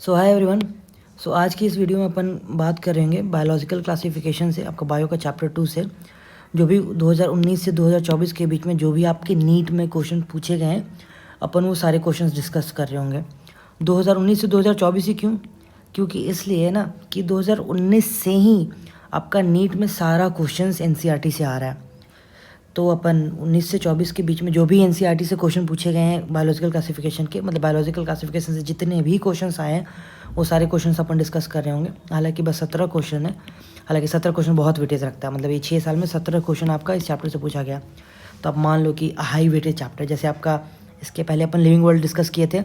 सो hi everyone. सो आज की इस वीडियो में अपन बात करेंगे बायोलॉजिकल क्लासिफिकेशन से, आपका बायो का चैप्टर 2 से, जो भी 2019 से 2024 के बीच में जो भी आपके नीट में क्वेश्चन पूछे गए हैं, अपन वो सारे क्वेश्चंस डिस्कस कर रहे होंगे। 2019 से 2024 ही क्यों? क्योंकि इसलिए ना कि 2019 से ही आपका नीट में सारा क्वेश्चंस एनसीईआरटी से आ रहा है। तो अपन 19 से 24 के बीच में जो भी एनसीईआरटी से क्वेश्चन पूछे गए हैं बायोलॉजिकल क्लासिफिकेशन के, मतलब बायोलॉजिकल क्लासिफिकेशन से जितने भी क्वेश्चंस आए हैं वो सारे क्वेश्चंस अपन डिस्कस कर रहे होंगे। हालांकि बस 17 क्वेश्चन है, हालांकि 17 क्वेश्चन बहुत वेटेज रखता है, मतलब ये 6 साल में 17 क्वेश्चन आपका इस चैप्टर से पूछा गया। तो आप मान लो कि हाई वेटेज चैप्टर, जैसे आपका इसके पहले अपन लिविंग वर्ल्ड डिस्कस किए थे,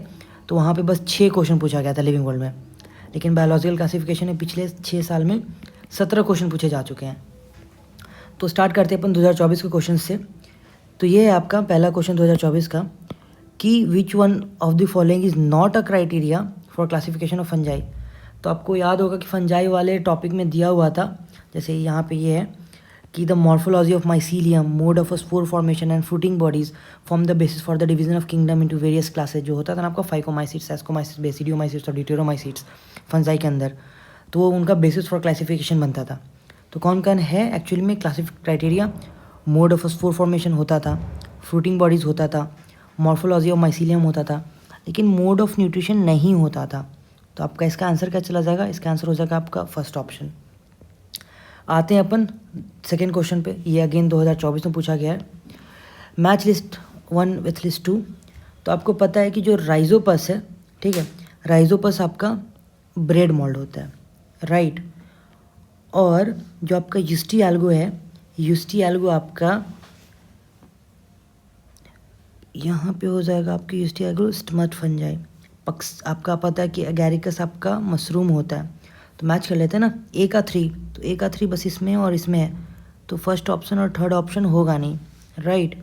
तो वहाँ पर बस 6 क्वेश्चन पूछा गया था लिविंग वर्ल्ड में, लेकिन बायोलॉजिकल क्लासिफिकेशन में पिछले 6 साल में 17 क्वेश्चन पूछे जा चुके हैं। तो स्टार्ट करते हैं अपन 2024 के क्वेश्चन से। तो ये है आपका पहला क्वेश्चन 2024 का कि which one of the following is not a criteria for classification of fungi. तो आपको याद होगा कि फंजाई वाले टॉपिक में दिया हुआ था, जैसे यहाँ पे ये है कि the morphology of mycelium, mode of spore formation and fruiting bodies form the basis for the division of kingdom into various classes. जो होता था ना आपका फाइकोमाइसिट्स, एस्कोमाइसिट्स, बेसिडियोमाइसिट्स और ड्यूटेरोमाइसिट्स फंजाई के अंदर, तो वो उनका बेसिस फॉर क्लासिफिकेशन बनता था। तो कौन कौन है एक्चुअली में classification criteria? Mode of spore formation होता था, फ्रूटिंग बॉडीज़ होता था, मॉर्फोलॉजी ऑफ माइसीलियम होता था, लेकिन मोड ऑफ न्यूट्रिशन नहीं होता था। तो आपका इसका आंसर क्या चला जाएगा? इसका आंसर हो जाएगा आपका फर्स्ट ऑप्शन। आते हैं अपन सेकेंड क्वेश्चन पे। ये अगेन 2024 में पूछा गया है। Match list 1 with list 2। तो आपको पता है कि जो राइजोपस है, ठीक है, राइजोपस आपका ब्रेड मोल्ड होता है, राइट। और जो आपका यूस्टी एल्गो है, यूस्टी एल्गो आपका यहाँ पे हो जाएगा आपकी यूस्टी एल्गो स्टमथ फंजाई। पक्स आपका पता है कि एगैरिकस आपका मशरूम होता है। तो मैच कर लेते हैं ना, ए का 3, तो ए का 3 बस इसमें और इसमें है, तो फर्स्ट ऑप्शन और थर्ड ऑप्शन होगा नहीं, राइट।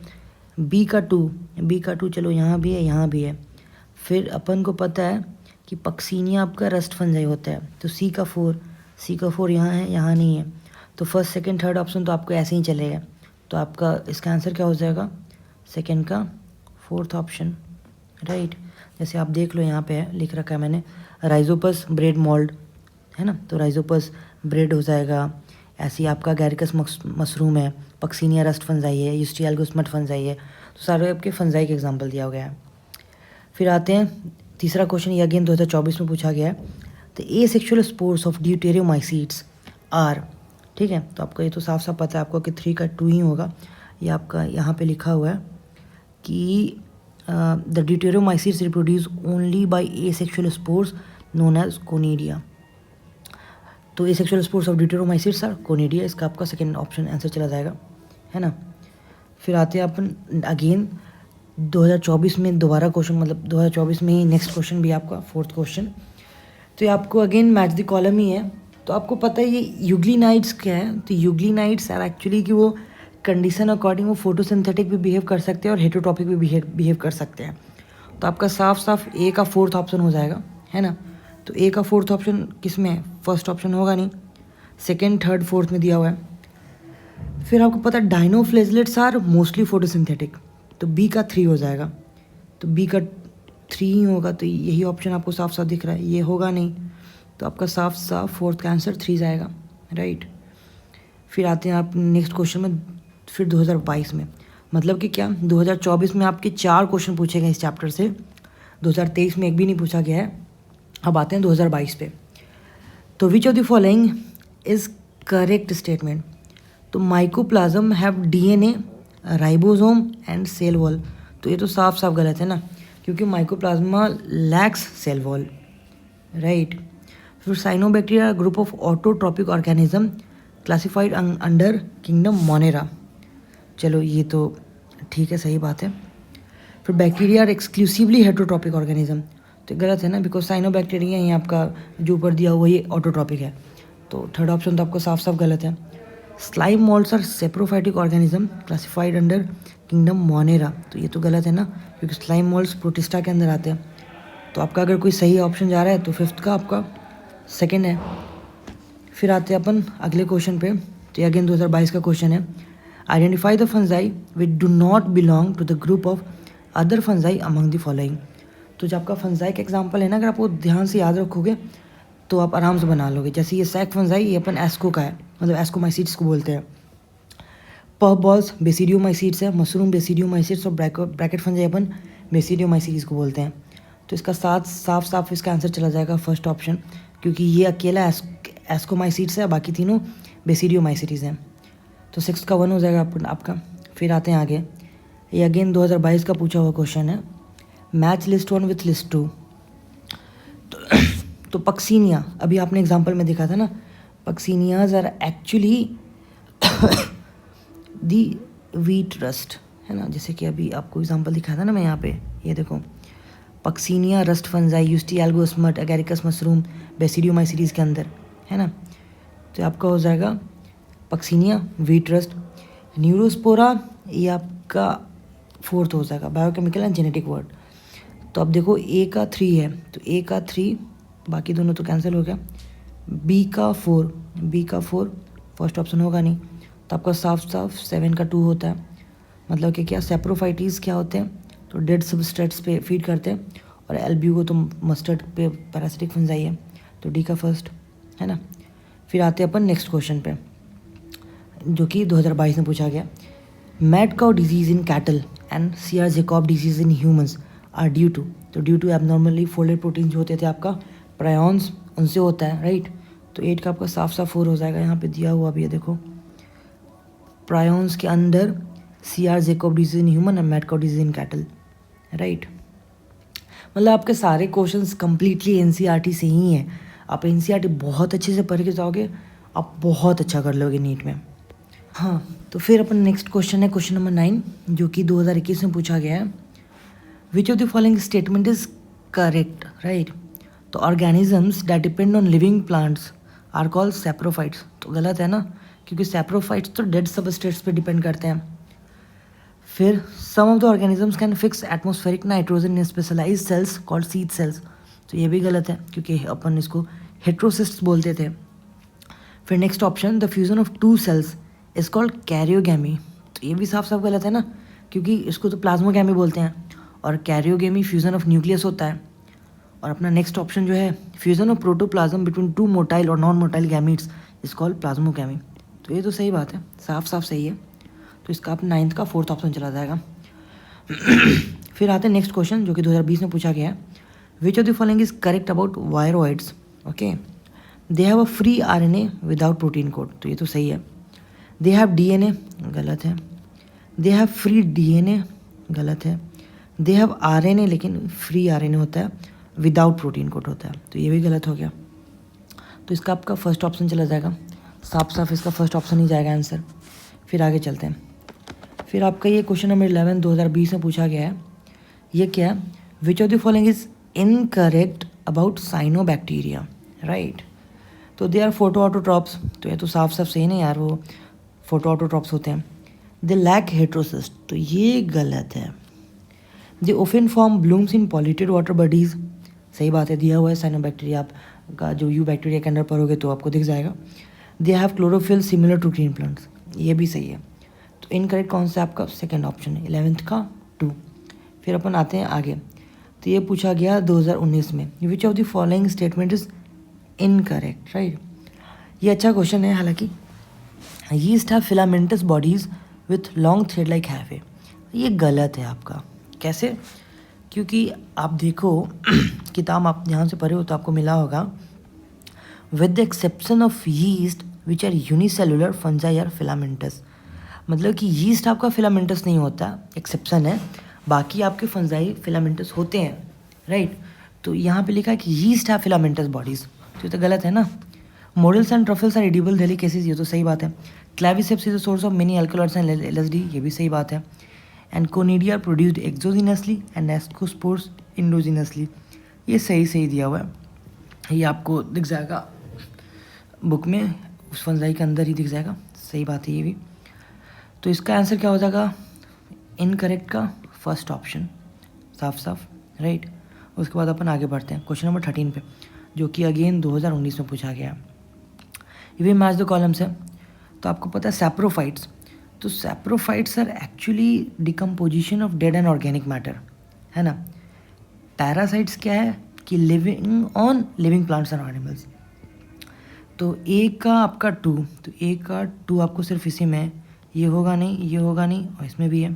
बी का 2, बी का 2 चलो यहाँ भी है, यहाँ भी है। फिर अपन को पता है कि पक्सीनिया आपका रस्ट फंजाई होता है, तो सी का 4, सी का 4 यहाँ है, यहाँ नहीं है। तो फर्स्ट सेकंड थर्ड ऑप्शन तो आपको ऐसे ही चलेगा। तो आपका इसका आंसर क्या हो जाएगा? सेकंड का फोर्थ ऑप्शन, राइट। जैसे आप देख लो यहाँ पे है, लिख रखा है मैंने, राइजोपस ब्रेड मोल्ड है ना, तो राइजोपस ब्रेड हो जाएगा। ऐसे ही आपका गैरिकस मशरूम है, पक्सीनिया रस्ट फंजाई है, यूस्टी एल्गो स्टमथ फंजाई है। तो सारे आपके फंजाई के एग्जाम्पल दिया गया है। फिर आते हैं तीसरा क्वेश्चन, ये अगेन 2024 में पूछा गया है। तो ए sexual spores of deuteromycetes are, ठीक है। तो आपको ये तो साफ साफ पता है आपको कि 3 का 2 ही होगा। ये आपका यहाँ पे लिखा हुआ है कि the deuteromycetes reproduce only by asexual spores known as conidia. तो asexual spores of deuteromycetes are conidia, इसका आपका सेकंड ऑप्शन आंसर चला जाएगा, है ना। फिर आते हैं अपन अगेन 2024 में दोबारा क्वेश्चन, मतलब 2024 में ही नेक्स्ट क्वेश्चन भी आपका फोर्थ क्वेश्चन। तो ये आपको अगेन मैच द कॉलम ही है। तो आपको पता है ये यूग्लिनाइड्स क्या है? तो यूग्लिनाइड्स आर एक्चुअली कि वो कंडीशन अकॉर्डिंग वो फोटोसिंथेटिक भी बिहेव कर सकते हैं और हेटरोट्रॉपिक भी बिहेव कर सकते हैं। तो आपका साफ साफ ए का फोर्थ ऑप्शन हो जाएगा, है ना। तो ए का फोर्थ ऑप्शन किस में है? फर्स्ट ऑप्शन होगा नहीं, सेकेंड थर्ड फोर्थ में दिया हुआ है। फिर आपको पता है डाइनोफ्लेजलेट्स आर मोस्टली फोटोसिंथेटिक, तो बी का 3 हो जाएगा। तो बी का 3 ही होगा, तो यही ऑप्शन आपको साफ साफ दिख रहा है, ये होगा नहीं। तो आपका साफ साफ फोर्थ का आंसर 3 जाएगा, राइट। फिर आते हैं आप नेक्स्ट क्वेश्चन में, फिर 2022 में, मतलब कि क्या 2024 में आपके 4 क्वेश्चन पूछे गए इस चैप्टर से, 2023 में एक भी नहीं पूछा गया है। अब आते हैं 2022 पे। तो which of the following is correct statement? तो mycoplasma have DNA, ribosome and cell wall. तो ये तो साफ साफ गलत है ना, क्योंकि mycoplasma lacks cell wall, right. फिर cyanobacteria group of autotrophic organism classified under kingdom Monera. चलो ये तो ठीक है, सही बात है। फिर bacteria are exclusively heterotrophic organism, तो गलत है ना, बिकॉज साइनोबैक्टीरिया ही आपका जो ऊपर दिया हुआ ये ऑटोट्रॉपिक है। तो थर्ड ऑप्शन तो आपको साफ साफ गलत है। Slime moulds are saprophytic organism classified under kingdom Monera, तो ये तो गलत है ना, क्योंकि स्लाइम मोल्ड्स प्रोटिस्टा के अंदर आते हैं। तो आपका अगर कोई सही ऑप्शन जा रहा है तो फिफ्थ का आपका सेकेंड है। फिर आते हैं अपन अगले क्वेश्चन पे। तो ये अगेन 2022 का क्वेश्चन है। Identify the fungi which do not belong to the group of other fungi among the following. तो जो आपका फंजाई का एग्जाम्पल है ना, अगर आप वो ध्यान से याद रखोगे तो आप आराम से बना लोगे। जैसे ये सैक फंजाई, ये अपन एस्को का है, मतलब एस्कोमाइसीट्स को बोलते हैं। पफ बॉल्स बेसिडियोमाइसीट्स है, मशरूम बेसिडियोमाइसीट्स, और ब्रैकेट फंजाई अपन बेसिडियोमाइसीट्स को बोलते हैं। तो इसका साथ साफ साफ इसका आंसर चला जाएगा फर्स्ट ऑप्शन, क्योंकि ये अकेला एस्कोमाइसीट्स है, बाकी तीनों बेसिडियोमाइसीट्स हैं। तो 6 का 1 हो जाएगा आपका। फिर आते हैं आगे, ये अगेन 2022 का पूछा हुआ क्वेश्चन है। Match list 1 with list 2। तो पक्सीनिया, अभी आपने एग्जाम्पल में देखा था ना, puccinias are actually the wheat rust, है ना। जैसे कि अभी आपको एग्जाम्पल दिखाया था ना मैं यहाँ पे, ये देखो, पक्सीनिया रस्ट फंजाई यूस्टी एल्गोस्मट एगेरिकस मशरूम बेसिडियोमाइसीट्स के अंदर, है ना। तो आपका हो जाएगा पक्सीनिया, वीट रस्ट। न्यूरोस्पोरा ये आपका 4th हो जाएगा, बायोकेमिकल एंड जेनेटिक वर्ड। तो अब देखो A का 3 है, तो A का 3, बाकी दोनों तो कैंसिल हो गया। B का 4 फर्स्ट ऑप्शन होगा नहीं, तो आपका साफ साफ 7 का 2 होता है। मतलब कि क्या सेप्रोफाइटीज क्या होते हैं, तो डेड सबस्ट्रेट्स पे फीड करते हैं, और एल्ब्यूगो तो मस्टर्ड पे पैरासिटिक फंजाई है, तो D का फर्स्ट, है ना। फिर आते हैं अपन नेक्स्ट क्वेश्चन पे, जो कि 2022 में पूछा गया। Mad cow disease in cattle and CR Jakob disease in humans are due to, तो due to abnormally folded protein जो होते थे आपका प्रायॉन्स, उनसे होता है, राइट। तो 8 का आपका साफ साफ 4 हो जाएगा, यहाँ पे दिया हुआ भी है देखो, प्रायॉन्स के अंदर CR Jakob disease in human and mad cow disease in cattle, right. मतलब आपके सारे क्वेश्चंस कंप्लीटली एनसीईआरटी से ही हैं। आप एनसीईआरटी बहुत अच्छे से पढ़ के जाओगे, आप बहुत अच्छा कर लोगे नीट में। हाँ, तो फिर अपन नेक्स्ट क्वेश्चन है क्वेश्चन नंबर 9, जो कि 2021 में पूछा गया है। Which of the following statement is correct, right. तो organisms that depend on living plants are called saprophytes, तो गलत है ना, क्योंकि सैप्रोफाइट्स तो डेड सबस्ट्रेट्स पे डिपेंड करते हैं। फिर some of the organisms can fix atmospheric nitrogen in specialise cells called seed cells, तो ये भी गलत है, क्योंकि अपन इसको हेट्रोसिस्ट्स बोलते थे। फिर next option, the fusion of 2 cells is called karyogamy, तो ये भी साफ साफ गलत है ना, क्योंकि इसको तो प्लाज्मोगेमी बोलते हैं, और कैरियोगेमी फ्यूजन ऑफ न्यूक्लियस होता है। और अपना नेक्स्ट ऑप्शन जो है, fusion of protoplasm between 2 motile और non motile gametes is called plasmogamy, तो ये तो सही बात है, साफ साफ सही है। तो इसका आप 9th का 4th ऑप्शन चला जाएगा। फिर आते हैं नेक्स्ट क्वेश्चन, जो कि 2020 में पूछा गया है। Which of the following is correct about viroids, okay. They have a free RNA without protein code, तो ये तो सही है। दे हैव डीएनए, गलत है। दे हैव फ्री डीएनए, गलत है। दे हैव आरएनए, लेकिन फ्री आरएनए होता है, विदाउट प्रोटीन कोड होता है, तो ये भी गलत हो गया। तो इसका आपका फर्स्ट ऑप्शन चला जाएगा, साफ साफ इसका फर्स्ट ऑप्शन ही जाएगा आंसर। फिर आगे चलते हैं। फिर आपका ये क्वेश्चन नंबर 11 2020 में पूछा गया है। ये क्या है, which of the following is incorrect about cyanobacteria, right. तो दे आर फोटोऑटोट्रॉप्स, तो ये तो साफ साफ सही नहीं यार, वो फोटोऑटोट्रॉप्स होते हैं। दे लैक हेट्रोसिस्ट, तो ये गलत है। They often form blooms in polluted water bodies, सही बात है, दिया हुआ है साइनोबैक्टीरिया, आपका जो यू बैक्टीरिया के अंदर पढ़ोगे तो आपको दिख जाएगा। They have chlorophyll similar to green plants, ये भी सही है। तो इनकरेक्ट कौन सा आपका सेकंड ऑप्शन है, 11th का 2। फिर अपन आते हैं आगे, तो ये पूछा गया 2019 में, which of the following statement is incorrect, right. ये अच्छा क्वेश्चन है, हालांकि yeast have filamentous bodies with long thread like hyphae, ये गलत है आपका। कैसे, क्योंकि आप देखो किताब आप ध्यान से पढ़े हो तो आपको मिला होगा, with the exception of yeast which are unicellular fungi are filamentous, मतलब कि यीस्ट आपका फिलामेंटस नहीं होता, एक्सेप्शन है, बाकी आपके फंजाई फिलामेंटस होते हैं, राइट। तो यहाँ पे लिखा है कि यीस्ट हैव फिलामेंटस बॉडीज, तो ये तो गलत है ना। Morels and truffles are edible delicacies, ये तो सही बात है। Claviceps is the source of many alkaloids and LSD, ये भी सही बात है। And conidia produced exogenously and ascospores endogenously, ये सही दिया हुआ है, ये आपको दिख जाएगा बुक में, उस फंजाई के अंदर ही दिख जाएगा, सही बात है ये भी। तो इसका आंसर क्या हो जाएगा, इनकरेक्ट का फर्स्ट ऑप्शन, साफ साफ, राइट। उसके बाद अपन आगे बढ़ते हैं क्वेश्चन नंबर 13 पे, जो कि अगेन 2019 में पूछा गया। ये भी मैच द कॉलम्स है। तो आपको पता है सैप्रोफाइट्स, तो saprophytes are actually decomposition of dead and organic matter, है ना। पैरासाइट्स क्या है कि living on living plants and animals. तो ए का आपका 2, तो ए का 2 आपको सिर्फ इसी में है, ये होगा नहीं, ये होगा नहीं, और इसमें भी है।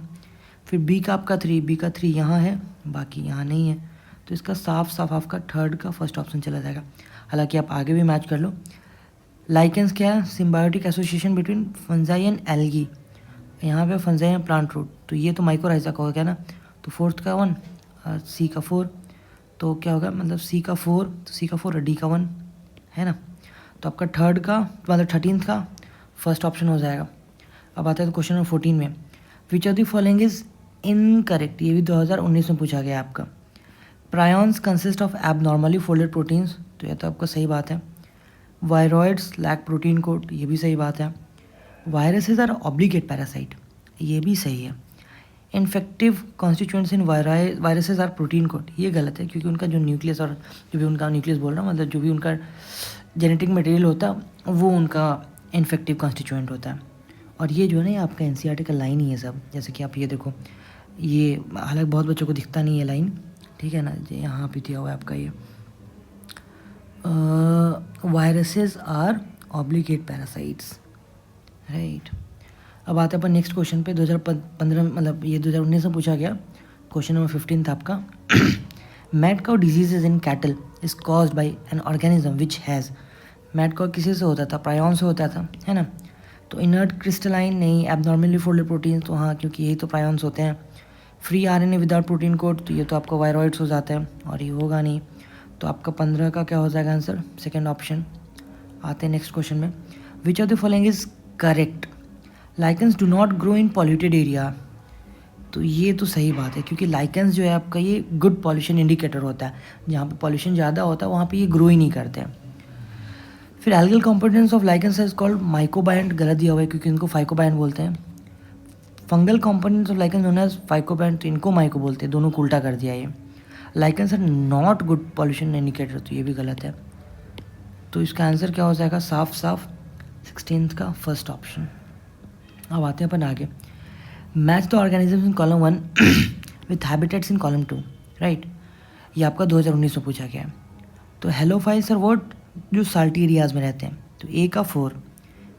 फिर बी का आपका 3, बी का 3 यहाँ है, बाकी यहाँ नहीं है, तो इसका साफ साफ आपका थर्ड का फर्स्ट ऑप्शन चला जाएगा। हालांकि आप आगे भी मैच कर लो। लाइकेंस क्या है? Symbiotic association between fungi and algae. यहाँ पे फंजाई एंड प्लांट रूट, तो ये तो माइकोराइजा का हो गया ना, तो फोर्थ का 1 और सी का 4, तो क्या होगा मतलब सी का 4, तो सी का 4 और डी का 1 है ना, तो आपका थर्ड का मतलब 13th का फर्स्ट ऑप्शन हो जाएगा। अब आता है तो क्वेश्चन नंबर 14 में, which of the following is incorrect. ये भी 2019 में पूछा गया आपका। Prions consist of abnormally folded proteins, तो यह तो आपका सही बात है। वायरॉइड्स लैक प्रोटीन कोड, ये भी सही बात है। वायरसेस आर ऑब्लिगेट पैरासाइट, ये भी सही है। Infective constituents in viruses are protein code, ये गलत है, क्योंकि उनका जो न्यूक्लियस और जो भी उनका न्यूक्लियस बोल रहा हूँ मतलब जो भी उनका जेनेटिक मटेरियल होता है वो उनका इन्फेक्टिव कॉन्स्टिट्यूएंट होता है। और ये जो है ना ये आपका एनसीईआरटी का लाइन ही है सब, जैसे कि आप ये देखो, ये हालांकि बहुत बच्चों को दिखता नहीं है लाइन, ठीक है ना, यहाँ पे दिया हुआ है आपका ये viruses are obligate parasites, right. अब आते हैं अपन नेक्स्ट क्वेश्चन पे। 2015 मतलब ये 2019 में पूछा गया। क्वेश्चन नंबर 15 था आपका। Mad cow diseases in cattle is caused by an organism which has. Mad cow किसी से होता था? प्रायॉन से होता था, है ना। तो इनर्ट क्रिस्टलाइन नहीं, एबनॉर्मली फोल्डेड प्रोटीन, तो हाँ क्योंकि यही तो प्रायॉन्स होते हैं। Free RNA without protein code, तो ये तो आपका वायरॉइड्स हो जाता है और ये होगा नहीं, तो आपका 15 का क्या हो जाएगा आंसर? Second option. आते हैं नेक्स्ट क्वेश्चन में। Which of the following is correct? Lichens do not grow in polluted area, तो ये तो सही बात है, क्योंकि लाइकेंस जो है आपका ये गुड पॉल्यूशन इंडिकेटर होता है। जहाँ पे पॉल्यूशन ज़्यादा होता है वहाँ पे ये ग्रो ही नहीं करते हैं। फिर algal components of lichens is called mycobiont, गलत दिया हुआ है क्योंकि इनको फाइकोबायंट बोलते हैं। Fungal components of lichens known as phycobiont, तो इनको माइको बोलते हैं, दोनों को उल्टा कर दिया ये। Lichens are not good pollution indicator, तो ये भी गलत है। तो इसका आंसर क्या हो जाएगा? साफ साफ 16th का फर्स्ट ऑप्शन। अब आते हैं अपन आगे। Match the organisms in column 1 with habitats in column 2, right. ये आपका 2019 में पूछा गया है। तो हेलोफाइल्स आर व्हाट? जो साल्टी एरियाज में रहते हैं। तो ए का 4,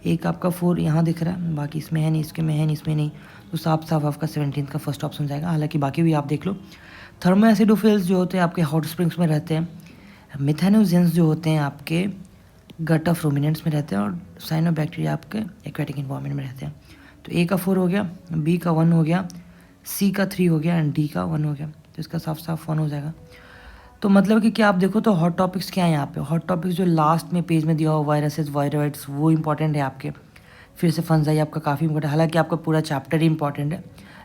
ए का आपका 4 यहाँ दिख रहा है, बाकी इसमें है नहीं, इसके में है नहीं, इसमें नहीं, तो साफ साफ आपका 17th का फर्स्ट ऑप्शन जाएगा। हालांकि बाकी भी आप देख लो। थर्मो एसिडोफिल्स जो होते हैं आपके हॉट स्प्रिंग्स में रहते हैं। मिथेनोजेंस जो होते हैं आपके गट ऑफ रूमिनेंट्स में रहते हैं। और साइनोबैक्टीरिया आपके एक्वेटिक इन्वायरमेंट में रहते हैं। तो ए का 4 हो गया, बी का 1 हो गया, सी का 3 हो गया एंड डी का 1 हो गया, तो इसका साफ साफ 1 हो जाएगा। तो मतलब कि क्या आप देखो तो हॉट टॉपिक्स क्या है यहाँ पे? हॉट टॉपिक्स जो लास्ट में पेज में दिया हुआ वायरसेस वायरॉइड्स वो इंपॉर्टेंट है आपके। फिर से फंजाई आपका काफ़ी इंपॉर्टेंट, हालांकि आपका पूरा चैप्टर ही इंपॉर्टेंट है,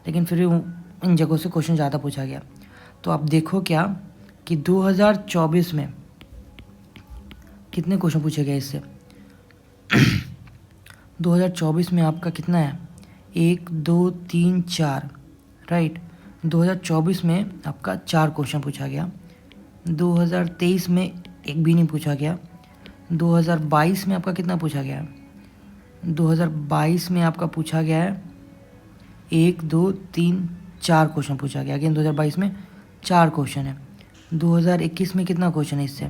लेकिन फिर भी इन जगहों से क्वेश्चन ज़्यादा पूछा गया। तो आप देखो क्या कि 2024 में कितने क्वेश्चन पूछे गए इससे? 2024 में आपका कितना है? 1 2 3 4, राइट। 2024 में आपका 4 क्वेश्चन पूछा गया। 2023 में एक भी नहीं पूछा गया। 2022 में आपका कितना पूछा गया है? 2022 में आपका पूछा गया है 1 2 3 4 क्वेश्चन पूछा गया। अगेन 2022 में 4 क्वेश्चन है। 2021 में कितना क्वेश्चन है इससे?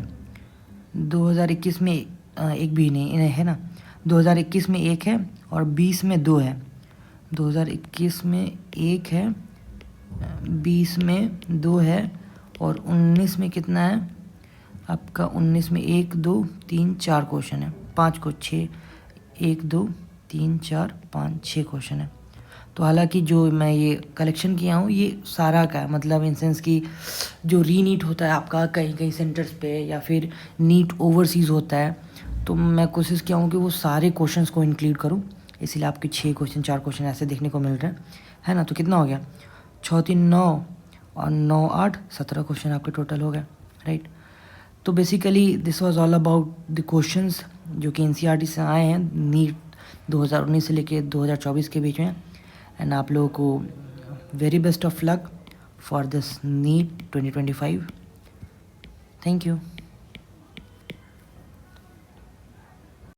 2021 में एक भी नहीं है ना। 2021 में 1 है और 20 में 2 है। 2021 में 1 है, 20 में 2 है और 19 में कितना है आपका? 19 में 1 2 3 4 क्वेश्चन है, 5 को 6, 1 2 3 4 5 6 क्वेश्चन है। तो हालांकि जो मैं ये कलेक्शन किया हूँ ये सारा का है, मतलब इन सेंस कि जो रीनीट होता है आपका कहीं कहीं सेंटर्स पे या फिर नीट ओवरसीज़ होता है, तो मैं कोशिश किया हूँ कि वो सारे क्वेश्चंस को इंक्लूड करूँ, इसीलिए आपके 6 क्वेश्चन 4 क्वेश्चन ऐसे देखने को मिल रहे हैं, है ना। तो कितना हो गया? 6 3 9 और 9 8 17 क्वेश्चन आपके टोटल हो गए, राइट। तो basically this was all about the questions जो कि एनसीईआरटी से आए हैं नीट 2019 से लेके 2024 के बीच में। एंड आप लोगों को very best of luck for this NEET 2025। Thank you.